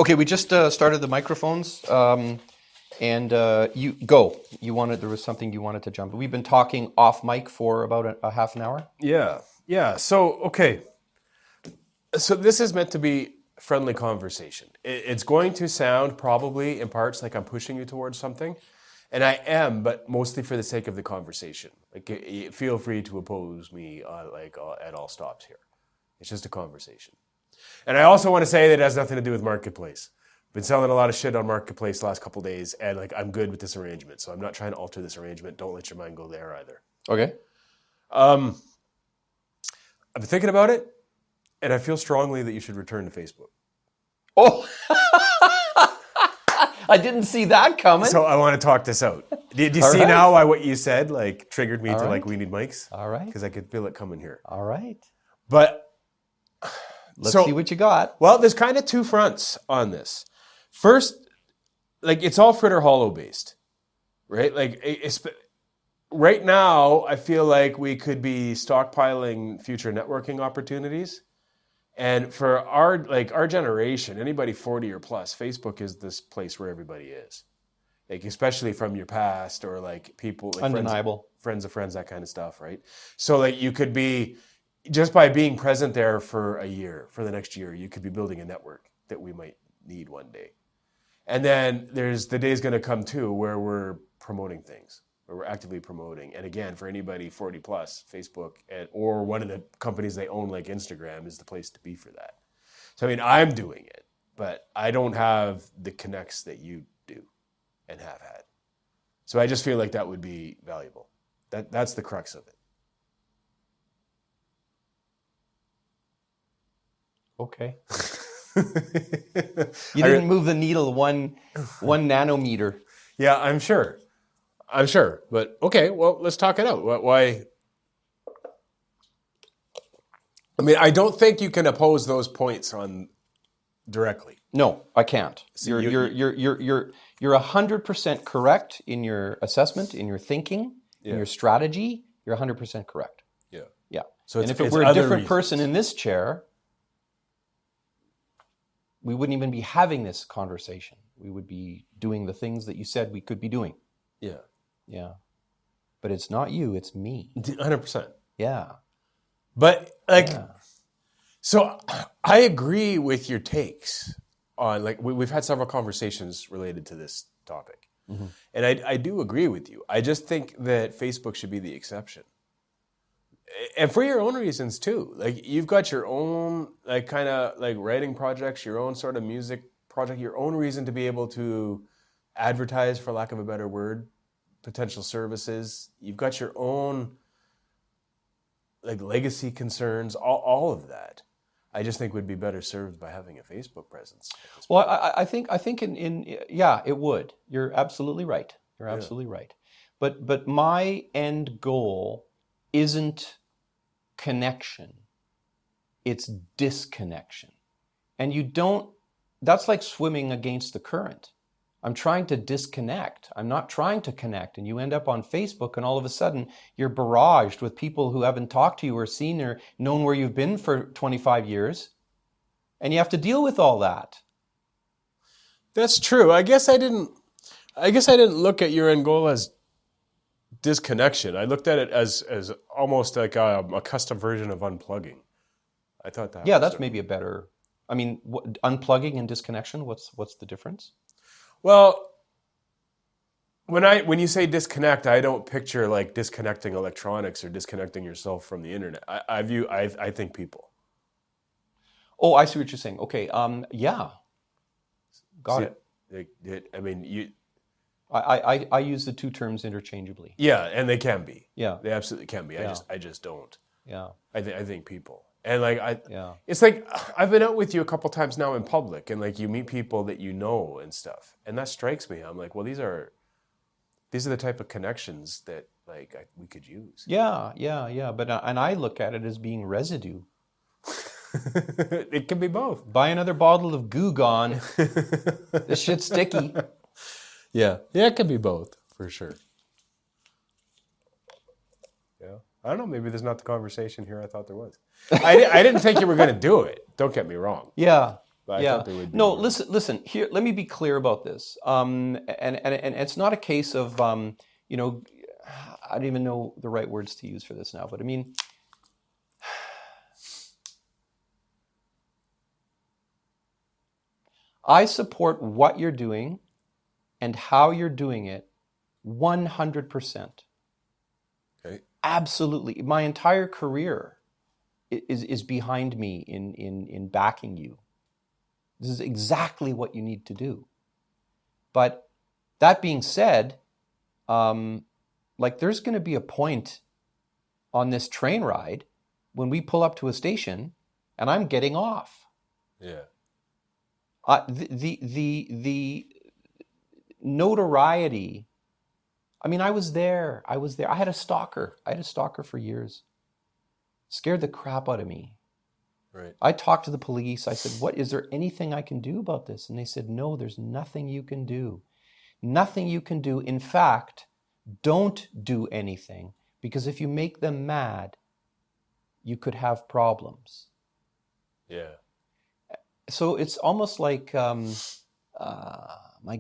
Okay, we just started the microphones, and you go. There was something you wanted to jump. We've been talking off mic for about a half an hour. Yeah. So, okay. So this is meant to be friendly conversation. It's going to sound probably in parts like I'm pushing you towards something, and I am, but mostly for the sake of the conversation. Like, feel free to oppose me at all stops here. It's just a conversation. And I also want to say that it has nothing to do with Marketplace. Been selling a lot of shit on Marketplace the last couple of days, and I'm good with this arrangement. So I'm not trying to alter this arrangement. Don't let your mind go there either. Okay. I've been thinking about it, and I feel strongly that you should return to Facebook. Oh, I didn't see that coming. So I want to talk this out. Do you see now why what you said triggered me to we need mics? All right. Because I could feel it coming here. All right. But let's see what you got. Well, there's kind of two fronts on this. First, it's all Fritter Hollow based, right? Right now, I feel like we could be stockpiling future networking opportunities. And for our generation, anybody 40 or plus, Facebook is this place where everybody is. Especially from your past or people, undeniable friends of friends, that kind of stuff, right? So you could be, just by being present there for a year, for the next year, you could be building a network that we might need one day. And then there's the day's going to come too where we're promoting things, where we're actively promoting. And again, for anybody 40 plus, Facebook or one of the companies they own like Instagram is the place to be for that. So I'm doing it, but I don't have the connects that you do and have had. So I just feel like that would be valuable. That's the crux of it. Okay. You didn't move the needle one nanometer. Yeah, I'm sure. But okay, well, let's talk it out. Why? I don't think you can oppose those points on directly. No, I can't. So you're 100% correct in your assessment, in your thinking, in your strategy. You're 100% correct. Yeah. So if it were a different person in this chair, we wouldn't even be having this conversation. We would be doing the things that you said we could be doing. Yeah. But it's not you, it's me. 100%. Yeah. But so I agree with your takes on we've had several conversations related to this topic. Mm-hmm. And I do agree with you. I just think that Facebook should be the exception. And for your own reasons too. You've got your own writing projects, your own sort of music project, your own reason to be able to advertise, for lack of a better word, potential services. You've got your own legacy concerns, all of that. I just think would be better served by having a Facebook presence. Well, I think it would. You're absolutely right. Right. But my end goal isn't connection. It's disconnection. And that's like swimming against the current. I'm trying to disconnect. I'm not trying to connect. And you end up on Facebook and all of a sudden you're barraged with people who haven't talked to you or seen or known where you've been for 25 years. And you have to deal with all that. That's true. I guess I didn't look at your end goal as disconnection. I looked at it as almost like a custom version of unplugging. I thought that. Yeah, that's maybe a better. Unplugging and disconnection. What's the difference? Well, when you say disconnect, I don't picture disconnecting electronics or disconnecting yourself from the internet. I think people. Oh, I see what you're saying. Okay. Yeah. Got it. I use the two terms interchangeably. Yeah, and they can be. Yeah, they absolutely can be. Yeah. I just don't. Yeah, I think people, and it's I've been out with you a couple times now in public, and you meet people that you know and stuff, and that strikes me. I'm like, well, these are the type of connections that we could use. Yeah. But and I look at it as being residue. It can be both. Buy another bottle of Goo Gone. This shit's sticky. Yeah, it can be both, for sure. Yeah. I don't know, maybe there's not the conversation here I thought there was. I didn't think you were going to do it, don't get me wrong. Yeah. But I thought they would be No, more. listen. Here, let me be clear about this. And it's not a case of you know, I don't even know the right words to use for this now. But I mean, I support what you're doing and how you're doing it 100%. Okay. Absolutely. My entire career is behind me in backing you. This is exactly what you need to do. But that being said, like there's going to be a point on this train ride when we pull up to a station and I'm getting off. Yeah. The notoriety. I mean, I was there. I had a stalker. For years. Scared the crap out of me. Right. I talked to the police. I said, "What is there anything I can do about this?" And they said, "No, there's nothing you can do. Nothing you can do. In fact, don't do anything because if you make them mad, you could have problems." Yeah. So it's almost like, my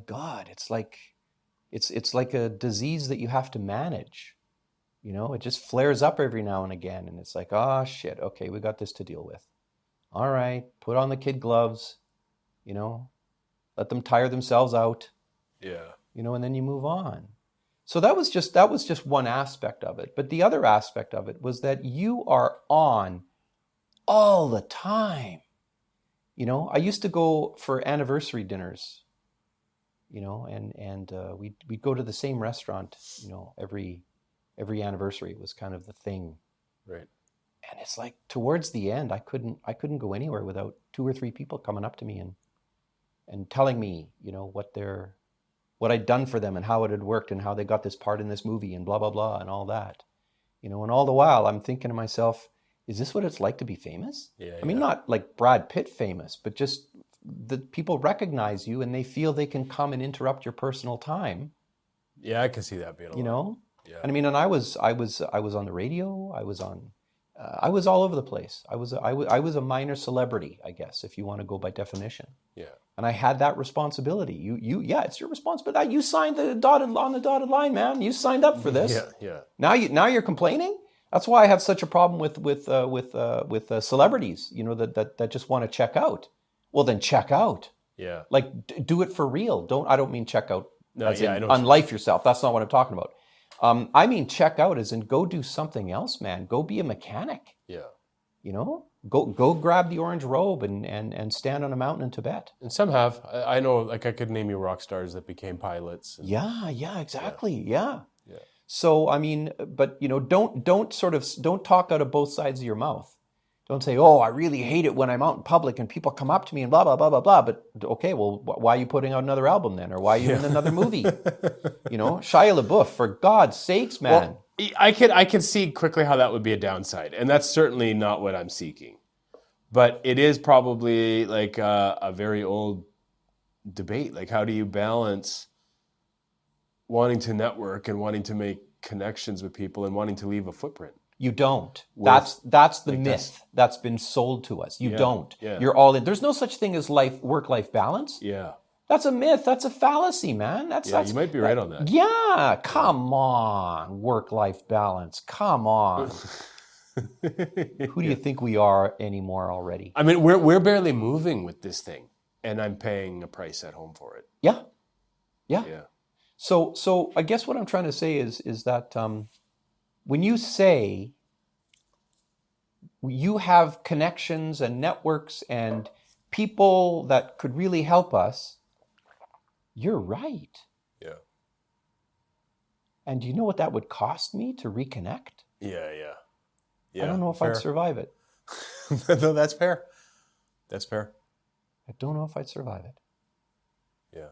God, it's like a disease that you have to manage. You know, it just flares up every now and again, and it's like, oh shit, okay, we got this to deal with. All right, put on the kid gloves, you know, let them tire themselves out. Yeah. You know, and then you move on. So that was just one aspect of it. But the other aspect of it was that you are on all the time. You know, I used to go for anniversary dinners, you know, and we'd go to the same restaurant, you know, every anniversary. It was kind of the thing. Right. And it's like towards the end, I couldn't go anywhere without 2 or 3 people coming up to me and telling me, you know, what I'd done for them and how it had worked and how they got this part in this movie and blah, blah, blah and all that. You know, and all the while I'm thinking to myself, is this what it's like to be famous? Yeah. I mean, not like Brad Pitt famous, but just the people recognize you and they feel they can come and interrupt your personal time. Yeah, I can see that being a lot. You know? Yeah. And I mean, and I was on the radio. I was all over the place. I was a minor celebrity, I guess, if you want to go by definition. Yeah. And I had that responsibility. Yeah, it's your responsibility. You signed on the dotted line, man. You signed up for this. Yeah. Now you're complaining. That's why I have such a problem with celebrities. You know that just want to check out. Well, then check out. Yeah. Like do it for real. I don't mean check out as in I know unlife yourself. That's not what I'm talking about. I mean check out as in go do something else, man. Go be a mechanic. Yeah. You know, go grab the orange robe and stand on a mountain in Tibet. And some have. I know, like I could name you rock stars that became pilots. And, Yeah, exactly. Yeah. Yeah. So I mean, but you know, don't talk out of both sides of your mouth. Don't say, "Oh, I really hate it when I'm out in public and people come up to me and blah blah blah blah blah." But okay, well, why are you putting out another album then, or why are you in another movie? You know, Shia LaBeouf, for God's sakes, man. Well, I can see quickly how that would be a downside, and that's certainly not what I'm seeking. But it is probably like a very old debate. Like, how do you balance wanting to network and wanting to make connections with people and wanting to leave a footprint? You don't. That's the myth that's been sold to us. You don't. Yeah. You're all in. There's no such thing as work-life balance. Yeah. That's a myth. That's a fallacy, man. That's you might be right on that. Yeah, come on. Work-life balance. Come on. Who do you think we are anymore already? I mean, we're barely moving with this thing, and I'm paying a price at home for it. Yeah. Yeah. So I guess what I'm trying to say is that when you say you have connections and networks and people that could really help us, you're right. Yeah. And do you know what that would cost me to reconnect? Yeah. I don't know if I'd survive it. No, that's fair. That's fair. I don't know if I'd survive it. Yeah.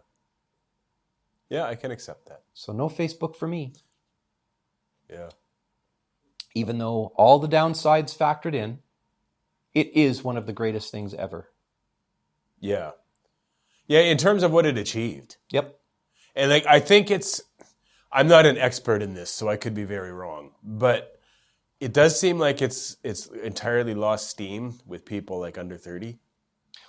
Yeah, I can accept that. So no Facebook for me. Yeah. Even though all the downsides factored in, it is one of the greatest things ever. Yeah. Yeah, in terms of what it achieved. Yep. And like, I think I'm not an expert in this, so I could be very wrong, but it does seem like it's entirely lost steam with people like under 30.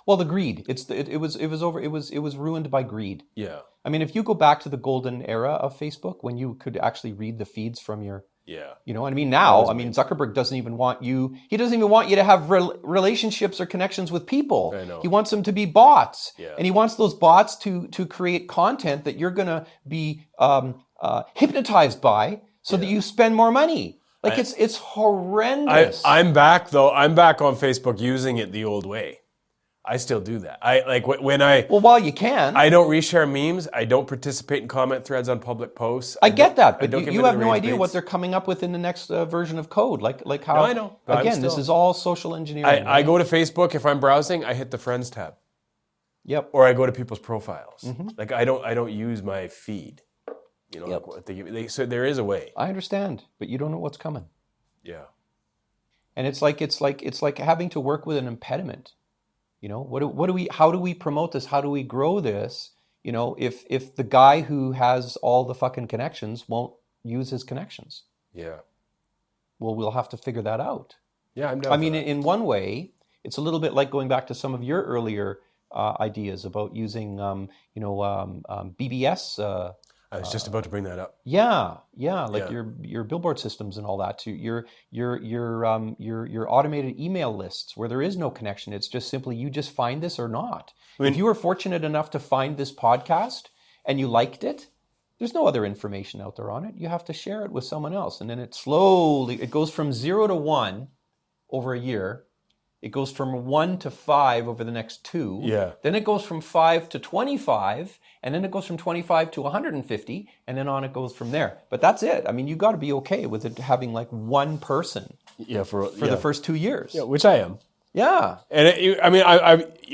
Well, the greed. It was ruined by greed. Yeah. I mean, if you go back to the golden era of Facebook, when you could actually read the feeds from your, Yeah. you know, I mean, That now, was I mean, amazing. Zuckerberg doesn't even want you. He doesn't even want you to have relationships or connections with people. I know. He wants them to be bots, Yeah. and he wants those bots to create content that you're gonna be hypnotized by, so that you spend more money. Like it's horrendous. I'm back though. I'm back on Facebook using it the old way. I still do that. I like when I Well, while you can, I don't reshare memes. I don't participate in comment threads on public posts. I get that, I but don't get you into have the no rage idea what baits. they're coming up with in the next version of code. Like how, No, I know, but I'm again, this still- is all social engineering. I go to Facebook if I'm browsing. I hit the friends tab, Yep. or I go to people's profiles. Mm-hmm. Like I don't use my feed. You know, like what they give me. So there is a way. I understand, but you don't know what's coming. Yeah. And it's like having to work with an impediment. You know, how do we promote this? How do we grow this? You know, if the guy who has all the fucking connections won't use his connections, Yeah. well, we'll have to figure that out. Yeah, I'm down. I for mean, that. in one way, it's a little bit like going back to some of your earlier ideas about using, BBS. I was just about to bring that up. Yeah, like Yeah. your billboard systems and all that too. Your automated email lists where there is no connection. It's just simply you just find this or not. If you were fortunate enough to find this podcast and you liked it, there's no other information out there on it. You have to share it with someone else, and then it goes from 0 to 1 over a year. It goes from 1 to 5 over the next 2. Yeah. Then it goes from 5 to 25, and then it goes from 25 to 150, and then on it goes from there. But that's it. I mean, you got to be okay with it having like one person Yeah, for the first 2 years. Yeah, which I am. Yeah, And I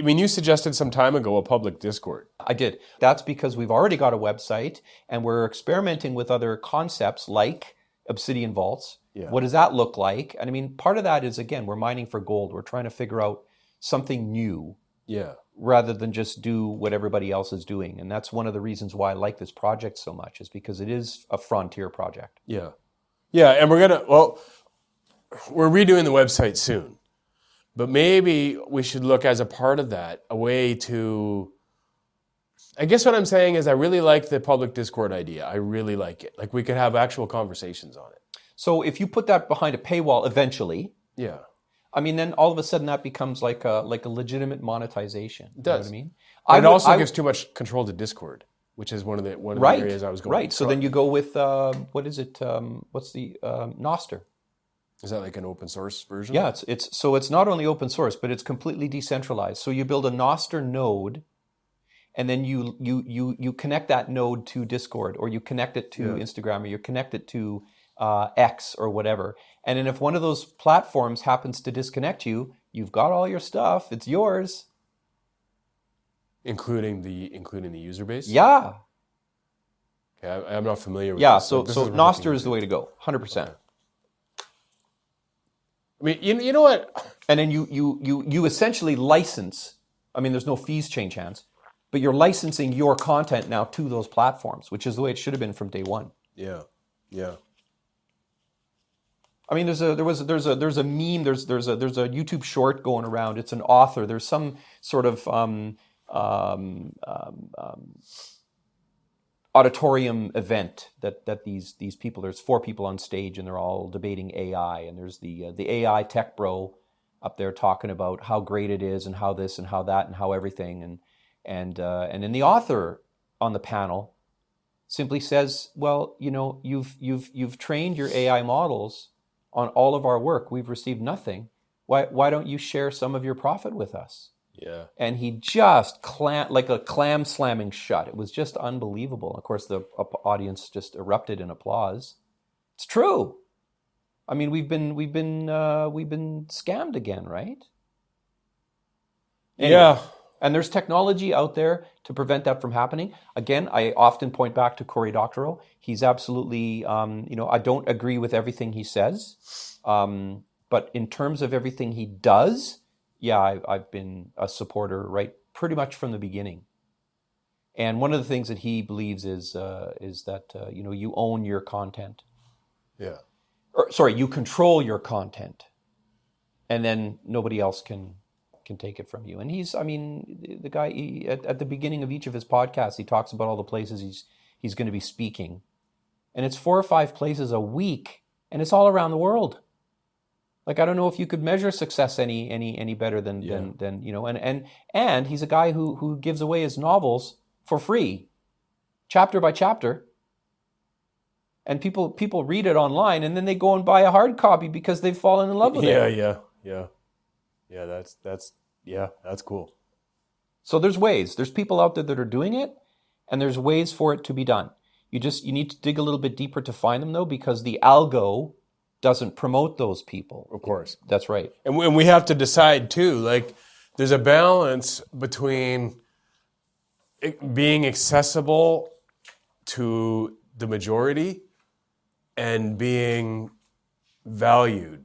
mean, you suggested some time ago a public Discord. I did. That's because we've already got a website, and we're experimenting with other concepts like Obsidian Vaults. Yeah. What does that look like? And I mean, part of that is, again, we're mining for gold. We're trying to figure out something new Yeah. rather than just do what everybody else is doing. And that's one of the reasons why I like this project so much, is because it is a frontier project. Yeah. Yeah, and we're redoing the website soon. But maybe we should look as a part of that, a way to, I guess what I'm saying is I really like the public Discord idea. I really like it. Like we could have actual conversations on it. So if you put that behind a paywall eventually, Yeah. I mean, then all of a sudden that becomes like a legitimate monetization. It does. You know what I mean? But it also gives too much control to Discord, which is one of the areas I was going. Right. So then you go with what is it? What's the Noster? Is that like an open source version? Yeah, it's not only open source, but it's completely decentralized. So you build a Noster node, and then you connect that node to Discord, or you connect it to Instagram, or you connect it to X or whatever. And then if one of those platforms happens to disconnect you, you've got all your stuff. It's yours. Including the user base? Yeah. Okay, I'm not familiar with Yeah, this. so This is Noster is the way to go, 100%. I mean, you know what? And then you essentially license. I mean, there's no fees change hands, but you're licensing your content now to those platforms, which is the way it should have been from day one. Yeah. Yeah. I mean, there's a meme, there's a YouTube short going around. It's an author. There's some sort of auditorium event that these people. There's 4 people on stage, and they're all debating AI. And there's the AI tech bro up there talking about how great it is, and how this and how that and how everything. And then the author on the panel simply says, "Well, you know, you've trained your AI models on all of our work. We've received nothing. Why don't you share some of your profit with us?" Yeah. And he just like a clam slamming shut. It was just unbelievable. Of course, the audience just erupted in applause. It's true. I mean, we've been scammed again, right? Anyway, Yeah. and there's technology out there to prevent that from happening. Again, I often point back to Cory Doctorow. He's absolutely, I don't agree with everything he says, but in terms of everything he does, yeah, I've been a supporter right pretty much from the beginning. And one of the things that he believes is that you own your content. Yeah. You control your content, and then nobody else can take it from you. And the guy at the beginning of each of his podcasts, he talks about all the places he's going to be speaking, and it's 4 or 5 places a week, and it's all around the world. Like, I don't know if you could measure success any better than and he's a guy who gives away his novels for free, chapter by chapter. And people read it online, and then they go and buy a hard copy because they've fallen in love with it. Yeah, that's cool. So there's ways. There's people out there that are doing it, and there's ways for it to be done. You need to dig a little bit deeper to find them, though, because the algo doesn't promote those people. Of course. That's right. And we have to decide, too, like, there's a balance between it being accessible to the majority and being valued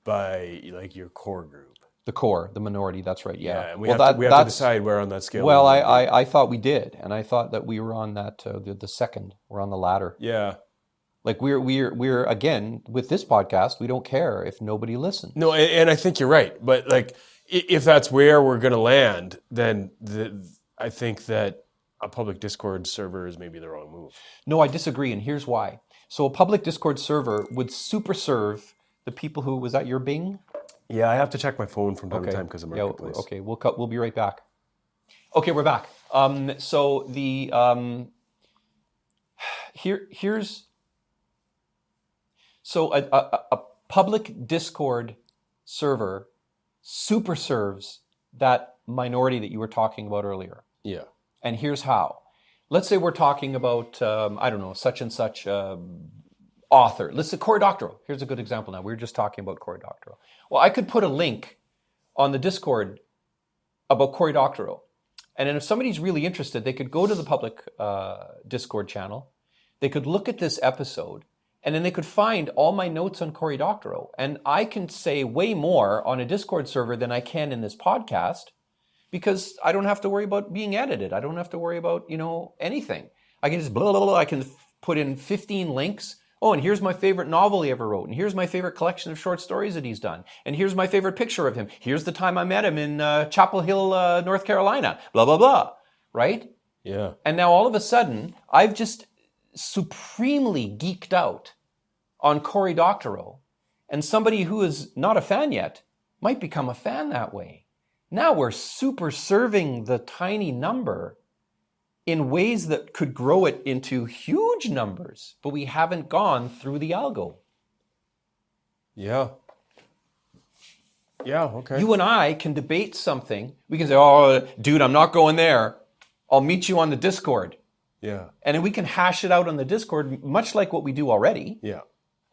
by, like, your core group. The core, the minority, that's right, yeah. And we have to decide where on that scale. Well, I thought we did, and I thought that we were on that, the second, we're on the ladder. Yeah. Like, we're again, with this podcast, we don't care if nobody listens. No, and I think you're right. But, like, if that's where we're going to land, then I think that a public Discord server is maybe the wrong move. No, I disagree, and here's why. So a public Discord server would super serve the people who, was that your Bing? Yeah, I have to check my phone from time to time because of Marketplace. Yeah, okay, we'll be right back. Okay, we're back. So the here's so a public Discord server super serves that minority that you were talking about earlier. Yeah. And here's how. Let's say we're talking about, I don't know, such and such author. Let's say Cory Doctorow. Here's a good example now. We were just talking about Cory Doctorow. Well, I could put a link on the Discord about Cory Doctorow. And then if somebody's really interested, they could go to the public Discord channel. They could look at this episode, and then they could find all my notes on Cory Doctorow. And I can say way more on a Discord server than I can in this podcast, because I don't have to worry about being edited. I don't have to worry about, anything. I can just blah, blah, blah. I can put in 15 links. Oh, and here's my favorite novel he ever wrote. And here's my favorite collection of short stories that he's done. And here's my favorite picture of him. Here's the time I met him in Chapel Hill, North Carolina. Blah, blah, blah. Right? Yeah. And now all of a sudden, I've just supremely geeked out on Cory Doctorow. And somebody who is not a fan yet might become a fan that way. Now we're super serving the tiny number in ways that could grow it into huge numbers, but we haven't gone through the algo. Yeah. Yeah, okay. You and I can debate something. We can say, oh, dude, I'm not going there. I'll meet you on the Discord. Yeah. And then we can hash it out on the Discord, much like what we do already. Yeah.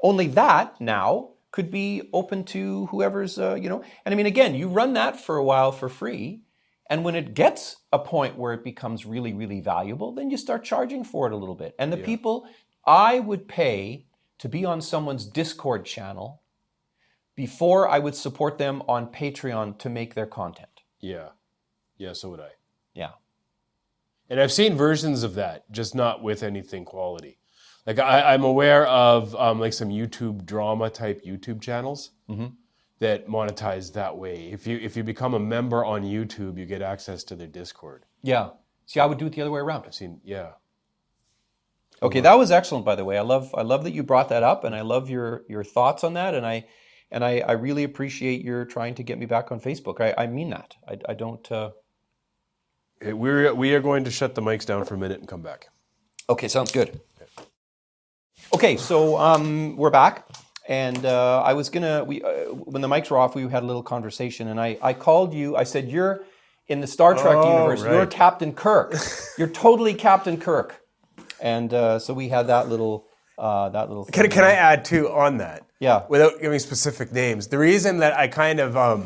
Only that now could be open to whoever's, And I mean, again, you run that for a while for free. And when it gets a point where it becomes really, really valuable, then you start charging for it a little bit. And the people I would pay to be on someone's Discord channel before I would support them on Patreon to make their content. Yeah. Yeah, so would I. Yeah. And I've seen versions of that, just not with anything quality. Like I'm aware of like some YouTube drama type YouTube channels that monetize that way. If you become a member on YouTube, you get access to their Discord. Yeah. See, I would do it the other way around. I've seen, yeah. Okay, that was excellent, by the way. I love that you brought that up, and I love your thoughts on that, and I really appreciate your trying to get me back on Facebook. I mean that. I don't. We are going to shut the mics down for a minute and come back. Okay, sounds good. Okay, so we're back, and I was gonna. When the mics were off, we had a little conversation, and I called you. I said, "You're in the Star Trek universe. Right. You're Captain Kirk. You're totally Captain Kirk." And so we had that little thing. Can I add too on that? Yeah. Without giving specific names, the reason that I kind of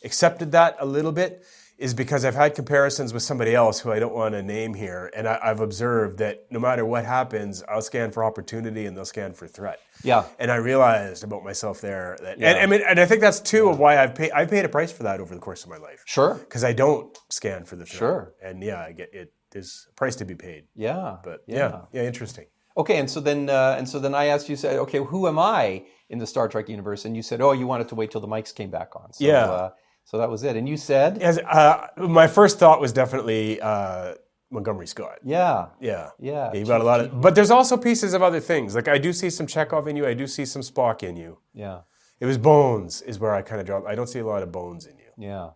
accepted that a little bit is because I've had comparisons with somebody else who I don't want to name here, and I've observed that no matter what happens, I'll scan for opportunity and they'll scan for threat. Yeah. And I realized about myself there that, and I think that's too of why I've paid a price for that over the course of my life. Sure. Because I don't scan for the threat. Sure. And I get it. There's a price to be paid. Yeah. But yeah, interesting. Okay, and so then I asked you, said, okay, who am I in the Star Trek universe? And you said, oh, you wanted to wait till the mics came back on. So, So that was it. And you said? As, my first thought was definitely Montgomery Scott. Yeah. Yeah. Yeah. You've got a lot of, but there's also pieces of other things. Like I do see some Chekhov in you. I do see some Spock in you. Yeah. It was Bones is where I kind of dropped. I don't see a lot of Bones in you. Yeah.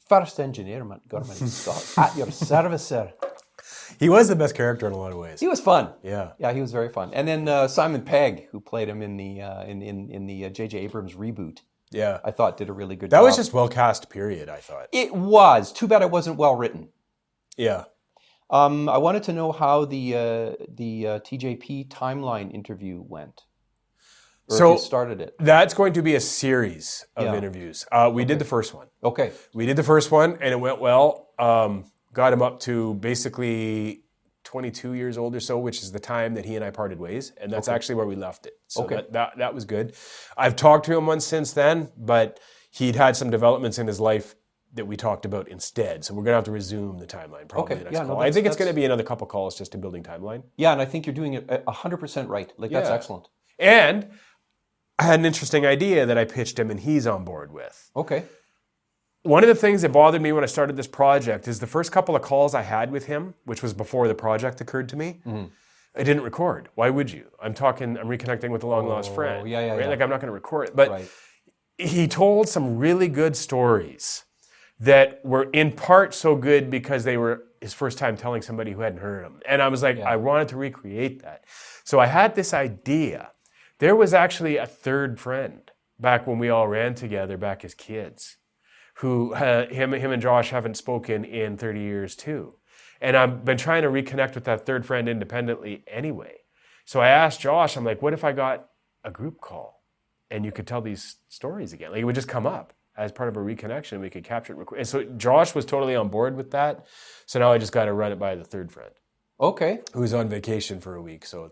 First engineer, Montgomery Scott, at your service, sir. He was the best character in a lot of ways. He was fun. Yeah. Yeah, he was very fun. And then Simon Pegg, who played him in the in the J.J. Abrams reboot, Yeah. I thought did a really good job. That was just well cast, period, I thought. It was. Too bad it wasn't well written. Yeah. I wanted to know how the TJP Timeline interview went. Or So if you started it. that's going to be a series of Yeah. interviews. We did the first one. Okay. We did the first one, and it went well. Got him up to basically 22 years old or so, which is the time that he and I parted ways, and that's actually where we left it. So Okay. that was good. I've talked to him once since then, but he'd had some developments in his life that we talked about instead. So we're going to have to resume the timeline probably Okay. next Yeah, no, call. I think it's that's- going to be another couple calls just to building timeline. Yeah, and I think you're doing it 100% right. Like, that's Yeah. excellent. And I had an interesting idea that I pitched him and he's on board with. Okay. One of the things that bothered me when I started this project is the first couple of calls I had with him, which was before the project occurred to me, I didn't record. Why would you? I'm reconnecting with a long lost friend. yeah, right? yeah. Like I'm not going to record it. But Right. he told some really good stories that were in part so good because they were his first time telling somebody who hadn't heard them. And I was like, I wanted to recreate that. So I had this idea. There was actually a third friend back when we all ran together back as kids, who him and Josh haven't spoken in 30 years too. And I've been trying to reconnect with that third friend independently anyway. So I asked Josh, I'm like, what if I got a group call and you could tell these stories again? Like it would just come up as part of a reconnection. We could capture it. And so Josh was totally on board with that. So now I just got to run it by the third friend, Okay. who's on vacation for a week. So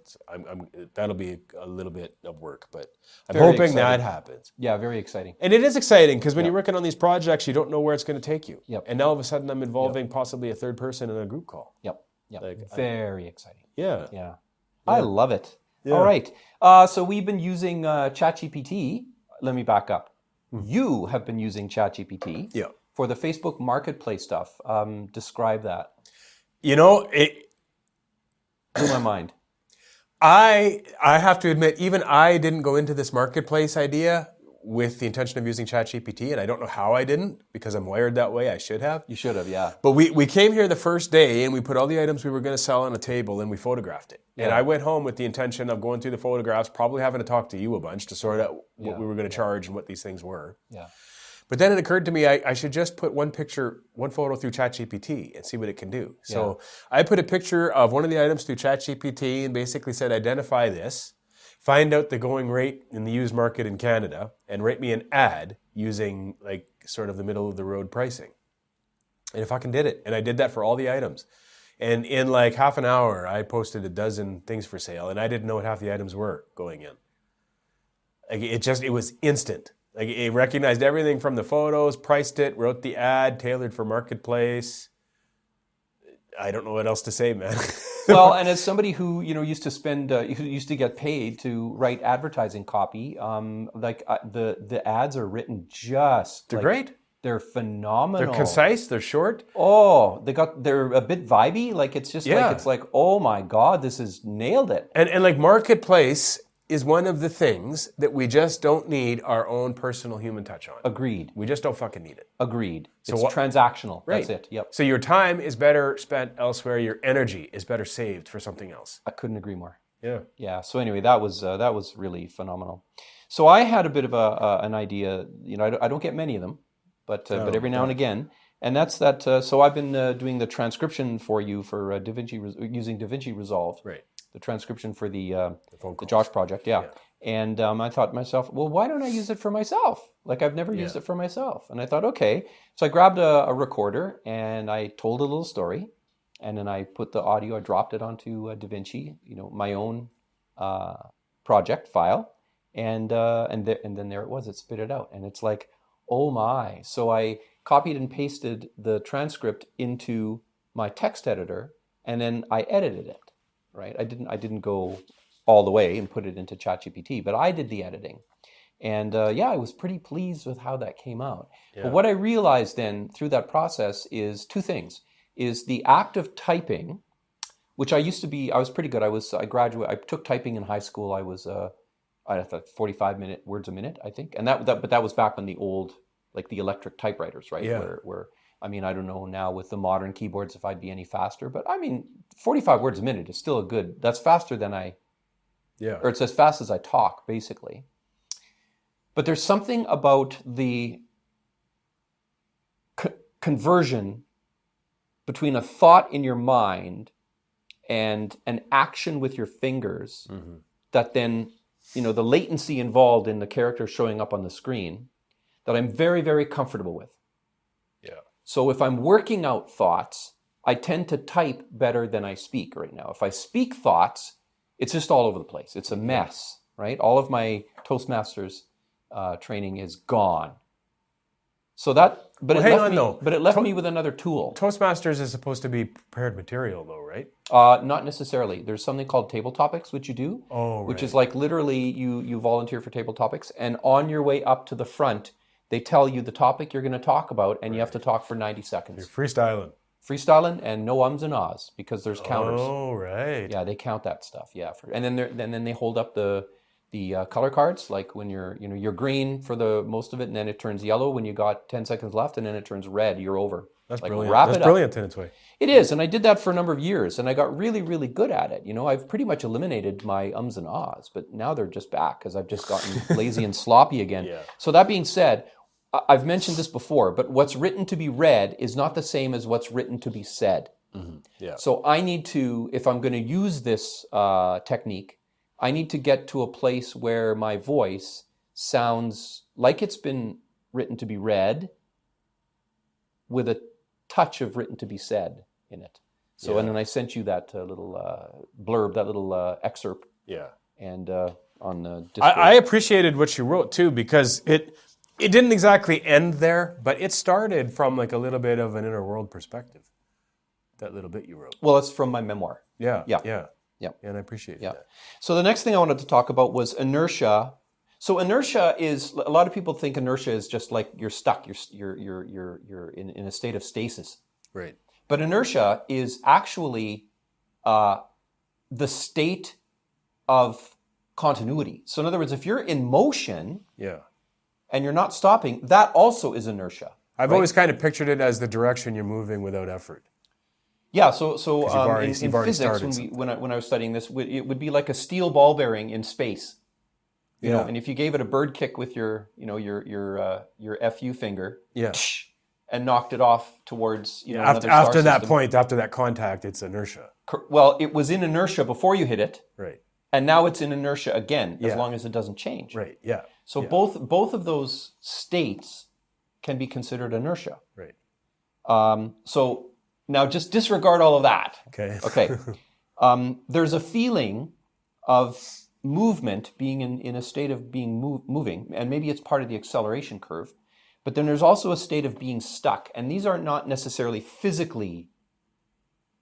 that'll be a little bit of work, but I'm Very hoping exciting. that happens. Yeah, very exciting. And it is exciting because when you're working on these projects, you don't know where it's going to take you. Yep. And now all of a sudden I'm involving possibly a third person in a group call. Yep. Yep. Like, very exciting. Yeah. Yeah. I love it. Yeah. All right. So we've been using ChatGPT. Let me back up. You have been using ChatGPT Yeah. for the Facebook Marketplace stuff. Describe that. You know, Blew my mind. I have to admit, even I didn't go into this marketplace idea with the intention of using ChatGPT, and I don't know how I didn't because I'm wired that way. I should have. You should have, yeah. But we came here the first day and we put all the items we were going to sell on a table and we photographed it. And Yeah. I went home with the intention of going through the photographs, probably having to talk to you a bunch to sort out what we were going to charge and what these things were. Yeah. But then it occurred to me I should just put one photo through ChatGPT and see what it can do. So I put a picture of one of the items through ChatGPT and basically said, identify this, find out the going rate in the used market in Canada, and rate me an ad using like sort of the middle of the road pricing. And it fucking did it. And I did that for all the items. And in like half an hour, I posted a dozen things for sale, and I didn't know what half the items were going in. Like it was instant. Like it recognized everything from the photos, priced it, wrote the ad, tailored for marketplace. I don't know what else to say, man. Well, and as somebody who used to spend, who used to get paid to write advertising copy, the ads are written They're great. They're phenomenal. They're concise. They're short. Oh, they're a bit vibey. Like it's just Yeah. like it's like, oh my God, this has nailed it. And like marketplace is one of the things that we just don't need our own personal human touch on. Agreed. We just don't fucking need it. Agreed. It's what- transactional. Right. That's it. Yep. So your time is better spent elsewhere. Your energy is better saved for something else. I couldn't agree more. Yeah. Yeah. So anyway, that was really phenomenal. So I had a bit of an idea. I don't get many of them, but every now and again, and that's that. So I've been doing the transcription for you for Davinci using Davinci Resolve. Right. The transcription for the phone calls. Josh project. Yeah. And I thought to myself, well, why don't I use it for myself? Like I've never used it for myself. And I thought, okay. So I grabbed a recorder and I told a little story. And then I put the audio, I dropped it onto Davinci, my own project file. And then there it was, it spit it out. And it's like, oh my. So I copied and pasted the transcript into my text editor and then I edited it, right? I didn't go all the way and put it into ChatGPT, but I did the editing. And I was pretty pleased with how that came out. Yeah. But what I realized then through that process is two things. Is the act of typing, which I was pretty good. I took typing in high school. I thought 45 words a minute, I think. And but that was back on the old, like the electric typewriters, right? Yeah. Where I mean, I don't know now with the modern keyboards if I'd be any faster, but I mean, 45 words a minute is still that's faster than or it's as fast as I talk, basically. But there's something about the conversion between a thought in your mind and an action with your fingers that then, the latency involved in the character showing up on the screen that I'm very, very comfortable with. Yeah. So if I'm working out thoughts, I tend to type better than I speak right now. If I speak thoughts, it's just all over the place. It's a mess, right? All of my Toastmasters training is gone. So but it left me with another tool. Toastmasters is supposed to be prepared material, though, right? Not necessarily. There's something called Table Topics, which you do, which is like literally you volunteer for Table Topics, and on your way up to the front, they tell you the topic you're going to talk about, and you have to talk for 90 seconds. You're freestyling, and no ums and ahs because there's counters. Oh, right. Yeah, they count that stuff. Yeah, and then they hold up the color cards, like when you're green for the most of it, and then it turns yellow when you got 10 seconds left, and then it turns red. You're over. That's like, brilliant. Wrap That's it up. Brilliant in its way. It is, and I did that for a number of years, and I got really, really good at it. I've pretty much eliminated my ums and ahs, but now they're just back because I've just gotten lazy and sloppy again. Yeah. So that being said, I've mentioned this before, but what's written to be read is not the same as what's written to be said. Mm-hmm. Yeah. So I need to, if I'm going to use this technique, I need to get to a place where my voice sounds like it's been written to be read with a touch of written to be said in it. So, and then I sent you that little blurb, that little excerpt. Yeah. And on the Discord. I appreciated what you wrote too, because it didn't exactly end there, but it started from like a little bit of an inner world perspective. That little bit you wrote. Well, it's from my memoir. Yeah. Yeah. Yeah. Yeah. And I appreciate that. So the next thing I wanted to talk about was inertia. So inertia is, a lot of people think inertia is just like you're stuck, you're in a state of stasis. Right. But inertia is actually the state of continuity. So in other words, if you're in motion and you're not stopping, that also is inertia. I've always kind of pictured it as the direction you're moving without effort. Yeah, so in physics, when I was studying this, it would be like a steel ball bearing in space. You know, and if you gave it a bird kick with your FU finger, and knocked it off towards another star after that system. point, after that contact, it's inertia. Well, it was in inertia before you hit it, right? And now it's in inertia again, as long as it doesn't change, right? Yeah. So both of those states can be considered inertia, right? So now just disregard all of that. Okay. There's a feeling of movement being in a state of being moving, and maybe it's part of the acceleration curve. But then there's also a state of being stuck, and these are not necessarily physically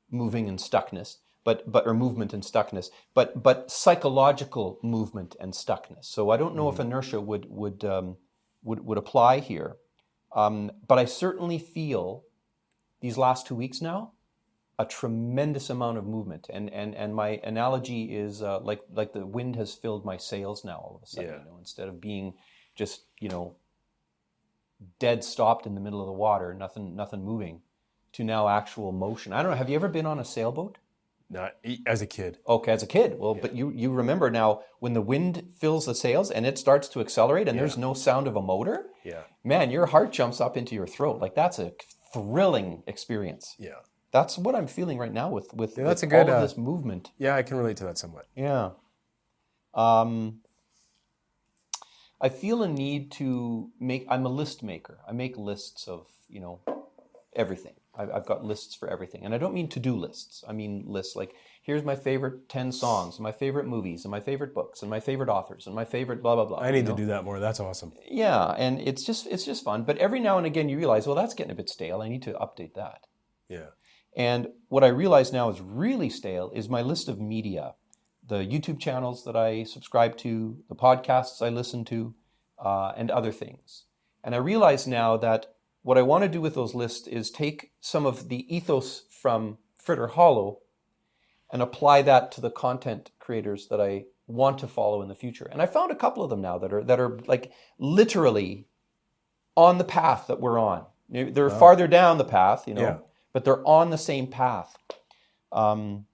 moving and stuckness, or movement and stuckness, but psychological movement and stuckness. So I don't know if inertia would apply here, but I certainly feel these last 2 weeks now a tremendous amount of movement, and my analogy is like the wind has filled my sails now all of a sudden. Instead of being just dead stopped in the middle of the water, nothing moving, to now actual motion. I don't know. Have you ever been on a sailboat? Not as a kid. Okay, as a kid. Well, but you remember now when the wind fills the sails and it starts to accelerate and there's no sound of a motor. Yeah. Man, your heart jumps up into your throat. Like that's a thrilling experience. Yeah. That's what I'm feeling right now with that's with a good, all of this movement. Yeah, I can relate to that somewhat. Yeah. I feel a need to I'm a list maker. I make lists of, everything. I've got lists for everything. And I don't mean to-do lists. I mean lists like, here's my favorite 10 songs, and my favorite movies, and my favorite books, and my favorite authors, and my favorite blah, blah, blah. I need to do that more. That's awesome. Yeah, and it's just fun. But every now and again you realize, well, that's getting a bit stale. I need to update that. Yeah. And what I realize now is really stale is my list of media. The YouTube channels that I subscribe to, the podcasts I listen to, and other things. And I realize now that what I want to do with those lists is take some of the ethos from Fritter Hollow and apply that to the content creators that I want to follow in the future. And I found a couple of them now that are like literally on the path that we're on. They're farther down the path, but they're on the same path. So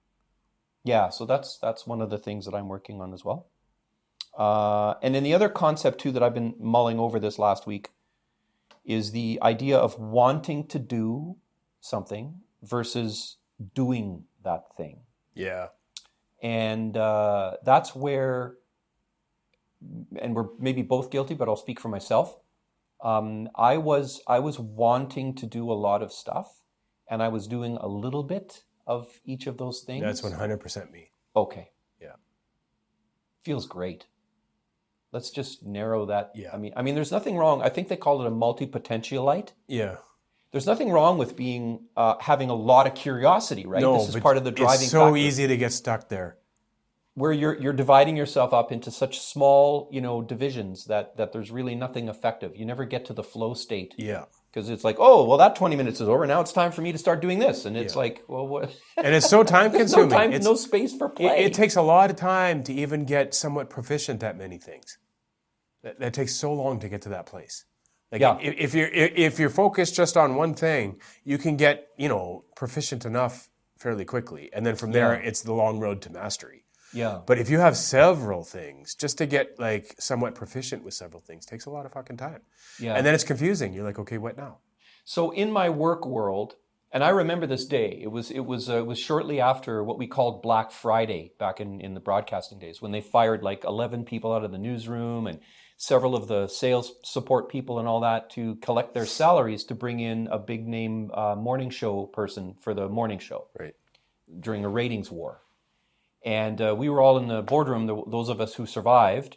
that's one of the things that I'm working on as well. And then the other concept too that I've been mulling over this last week is the idea of wanting to do something versus doing that thing. Yeah. And that's where, and we're maybe both guilty, but I'll speak for myself. I was wanting to do a lot of stuff, and I was doing a little bit of each of those things. That's 100% me. Okay. Yeah. Feels great. Let's just narrow that. Yeah. I mean, there's nothing wrong. I think they call it a multi-potentialite. Yeah. There's nothing wrong with being having a lot of curiosity, right? No, this is part of the driving it's so factor. easy to get stuck there. Where you're dividing yourself up into such small, divisions that there's really nothing effective. You never get to the flow state. Yeah. Because it's like, oh, well, that 20 minutes is over. Now it's time for me to start doing this. And it's like, well, what? And it's so time consuming. No space for play. It takes a lot of time to even get somewhat proficient at many things. That takes so long to get to that place. Like if you're focused just on one thing, you can get, proficient enough fairly quickly. And then from there, it's the long road to mastery. Yeah. But if you have several things, just to get like somewhat proficient with several things takes a lot of fucking time. Yeah. And then it's confusing. You're like, okay, what now? So in my work world, and I remember this day, it was shortly after what we called Black Friday back in the broadcasting days, when they fired like 11 people out of the newsroom and several of the sales support people and all that to collect their salaries to bring in a big name morning show person for the morning show. Right. During a ratings war. And we were all in the boardroom, those of us who survived,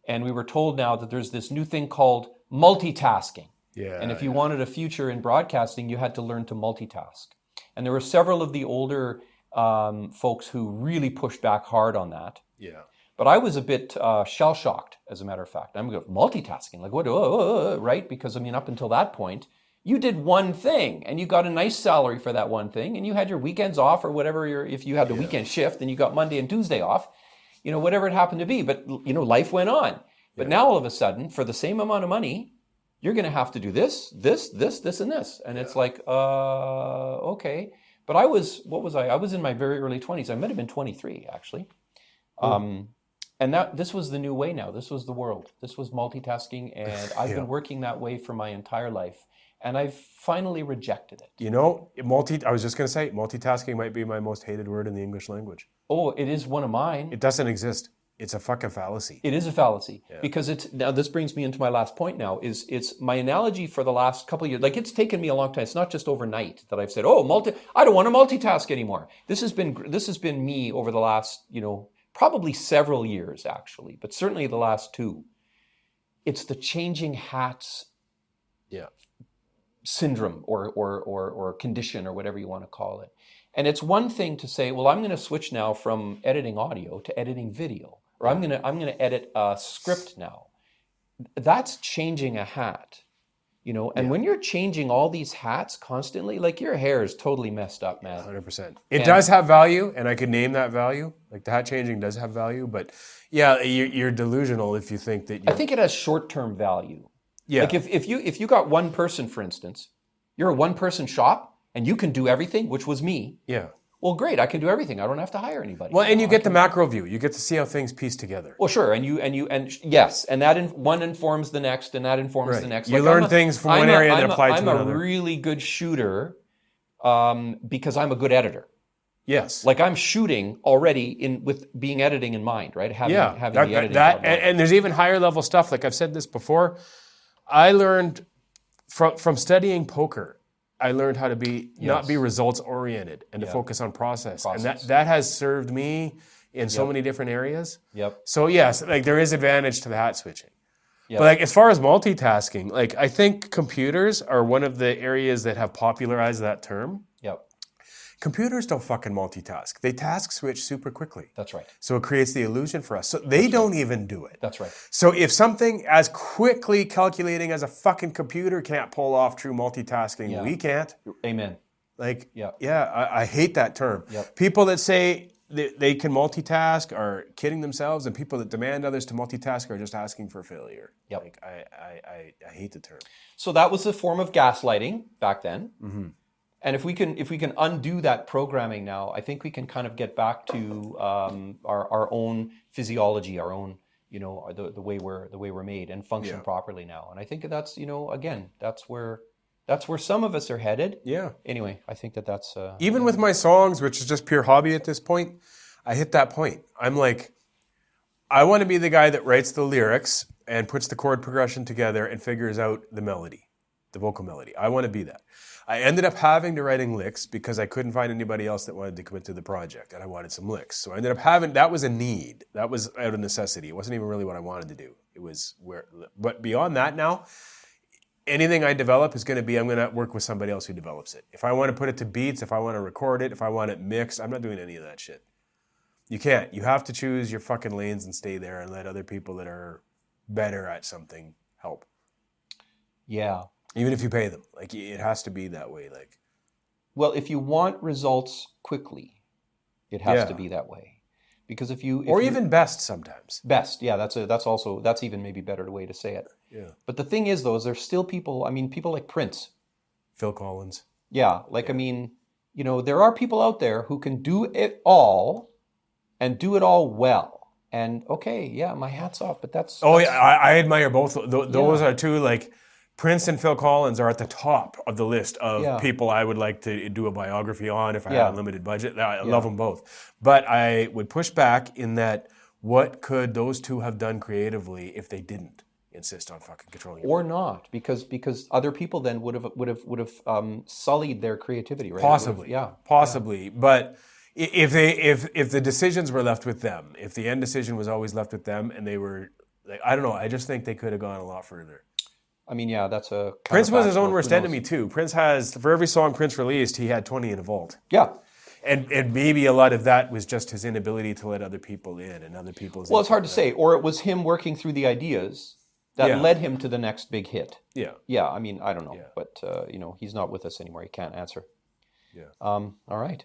and we were told now that there's this new thing called multitasking. Yeah. And if you wanted a future in broadcasting, you had to learn to multitask. And there were several of the older folks who really pushed back hard on that. Yeah. But I was a bit shell-shocked, as a matter of fact. I'm going, multitasking? Like what? Right? Because, up until that point, you did one thing and you got a nice salary for that one thing and you had your weekends off or whatever, if you had the weekend shift and you got Monday and Tuesday off, whatever it happened to be. But, life went on. But now all of a sudden, for the same amount of money, you're going to have to do this, and this. And it's like, okay. But I was in my very early 20s. I might have been 23, actually. And this was the new way now. This was the world. This was multitasking. And I've been working that way for my entire life. And I've finally rejected it. I was just going to say, multitasking might be my most hated word in the English language. Oh, it is one of mine. It doesn't exist. It's a fucking fallacy. It is a fallacy. Yeah. Because now this brings me into my last point now, it's my analogy for the last couple of years. Like it's taken me a long time. It's not just overnight that I've said, I don't want to multitask anymore. This has been me over the last, probably several years actually, but certainly the last 2. It's the changing hats syndrome or condition or whatever you want to call it. And it's one thing to say, well, I'm going to switch now from editing audio to editing video, or I'm going to edit a script now. That's changing a hat, and when you're changing all these hats constantly, like your hair is totally messed up, man. 100%. It does have value, and I could name that value. Like the hat changing does have value, but you're delusional if you think that I think it has short-term value. Yeah. Like if you got one person, for instance, you're a one-person shop and you can do everything, which was me. Yeah. Well, great, I can do everything. I don't have to hire anybody. Well, and you get the macro view. You get to see how things piece together. Well, sure, and yes, and that one informs the next, and that informs the next. You learn things from one area that apply to another. I'm a really good shooter because I'm a good editor. Yes. Like I'm shooting already with being editing in mind, right? Having the editing. And there's even higher level stuff. Like I've said this before. I learned from studying poker, I learned how to not be results oriented and to focus on process. And that has served me in so many different areas. Yep. So yes, like there is advantage to the hat switching. Yep. But like as far as multitasking, like I think computers are one of the areas that have popularized that term. Yep. Computers don't fucking multitask. They task switch super quickly. That's right. So it creates the illusion for us. So they don't even do it. That's right. So if something as quickly calculating as a fucking computer can't pull off true multitasking, we can't. Amen. Like, Yeah. I hate that term. Yep. People that say they can multitask are kidding themselves, and people that demand others to multitask are just asking for failure. Yep. Like, I hate the term. So that was a form of gaslighting back then. Mm-hmm. And if we can undo that programming now, I think we can kind of get back to our own physiology, our own, the way we're made and function properly now. And I think that's, again, that's where some of us are headed. Yeah. Anyway, I think that's even with my songs, which is just pure hobby at this point, I hit that point. I'm like, I want to be the guy that writes the lyrics and puts the chord progression together and figures out the melody, the vocal melody. I want to be that. I ended up having to writing licks because I couldn't find anybody else that wanted to commit to the project, and I wanted some licks. So I ended up that was a need. That was out of necessity. It wasn't even really what I wanted to do. It was but beyond that now, anything I develop is going to be, I'm going to work with somebody else who develops it. If I want to put it to beats, if I want to record it, if I want it mixed, I'm not doing any of that shit. You can't. You have to choose your fucking lanes and stay there and let other people that are better at something help. Yeah. Even if you pay them. Like, it has to be that way. Like, well, if you want results quickly, it has to be that way. Because if even best sometimes. Best, yeah, that's even maybe better way to say it. Yeah. But the thing is, though, is there's still people like Prince. Phil Collins. Yeah, I mean, there are people out there who can do it all and do it all well. And okay, yeah, my hat's off, but that's... yeah, I admire both. Those are two, like, Prince and Phil Collins are at the top of the list of people I would like to do a biography on if I had a limited budget. I love them both. But I would push back in that, what could those two have done creatively if they didn't insist on fucking controlling it? Or not, because other people then would have sullied their creativity, right? Possibly. Possibly. Yeah. But if the decisions were left with them, if the end decision was always left with them and they were, like, I don't know, I just think they could have gone a lot further. I mean, yeah, that's a... Prince was his own worst enemy, too. Prince has, for every song Prince released, he had 20 in a vault. Yeah. And maybe a lot of that was just his inability to let other people in and other people's... Well, it's hard to say. Or it was him working through the ideas that led him to the next big hit. Yeah. Yeah, I mean, I don't know. Yeah. But, he's not with us anymore. He can't answer. Yeah. All right.